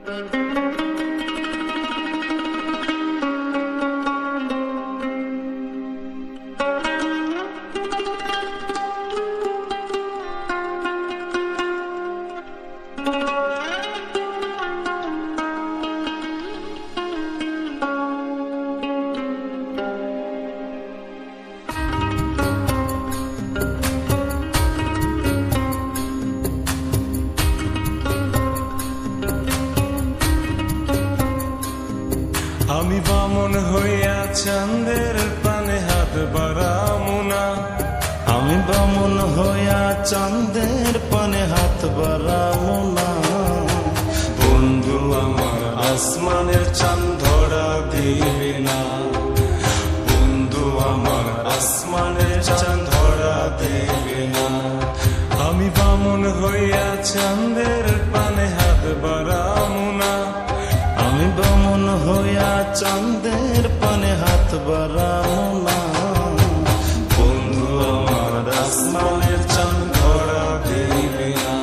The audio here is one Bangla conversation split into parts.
আমি বামন হইয়া চাঁদের পানে হাত বাড়ামু না, আমি বামন হইয়া চাঁদের পানে হাত বাড়ামু না। বন্ধু আমার আসমানের চাঁদ ধরা দিবে না, বন্ধু আমার আসমানের চাঁদ ধরা দেবে না। আমি বামন হইয়া চাঁদের পানে হাত বাড়ামু না, আমি বামন হইয়া চাঁদের পানে হাত বাড়ামু না। বন্ধু আমার আসমানের চাঁদ ধরা দেবে না,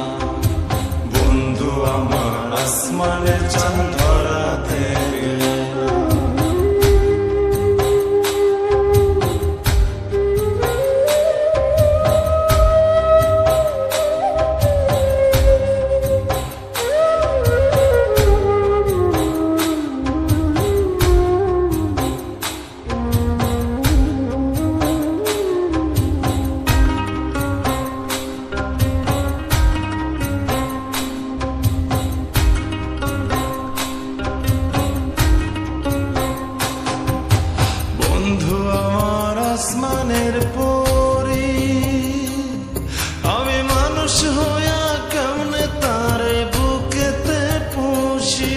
বন্ধু আমার আসমানের চাঁদ ধরা দেবে না। বন্ধু আমার আসমানের পরি, আমি মানুষ হইয়া কেমনে তারে বুকেতে পুষি।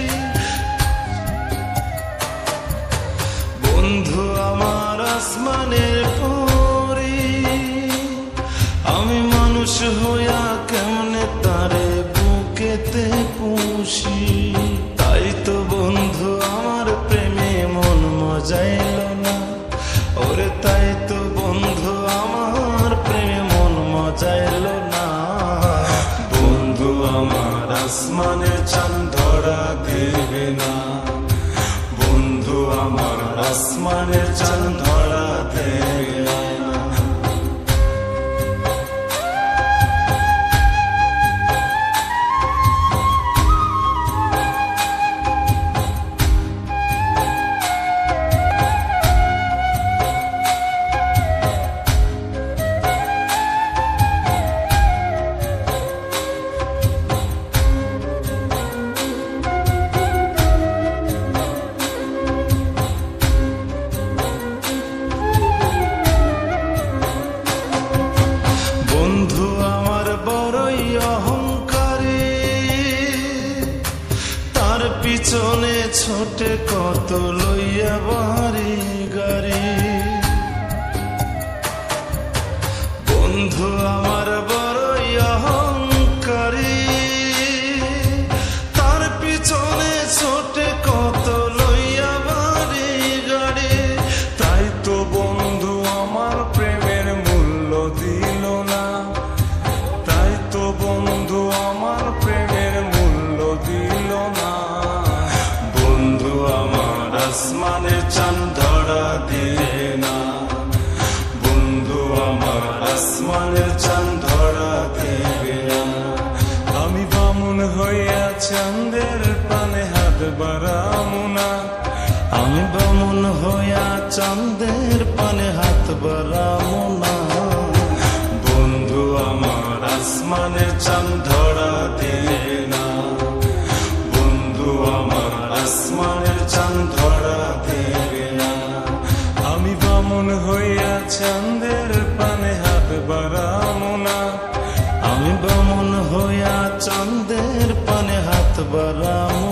বন্ধু আমার আসমানের পরি, আমি মানুষ হইয়া কেমনে তারে বুকেতে পুষি। তাই তো বন্ধু আমার প্রেমে মন মজাইল না, ওরে তাই তো বন্ধু আমার প্রেমে মন মজাইল না। বন্ধু আমার আসমানের চাঁদ ধরা দেবে না, বন্ধু আমার আসমানের চাঁদ ধরা দেবে না। বন্ধু আমার বড়ই অহংকারী, তার পিছনে ছোটে কত লইয়া বাড়ি গাড়ি। বন্ধু আমার বড়ই অহংকারী, তার পিছনে ছোটে কত লইয়া বাড়ি গাড়ি। তাই তো বন্ধু আমার প্রেমের মূল্য দিল না, তাই তো বন্ধু আমার প্রেমের মূল্য দিল না। বন্ধু আমার আসমানের চাঁদ ধরা দিবে না, বন্ধু আমার আসমানের চাঁদ ধরা দেবে না। আমি বামন হইয়া চাঁদের পানে হাত বাড়ামু না, আমি বামন হইয়া চাঁদের পানে হাত বাড়ামু না। বন্ধু আমার আসমানের চাঁদ ধরা দেবে না, বন্ধু আমার আসমানের চাঁদ ধরা দেবে না। আমি বামন হইয়া চাঁদের পানে হাত বাড়ামু না, আমি বামন হইয়া চাঁদের পানে হাত বাড়ামু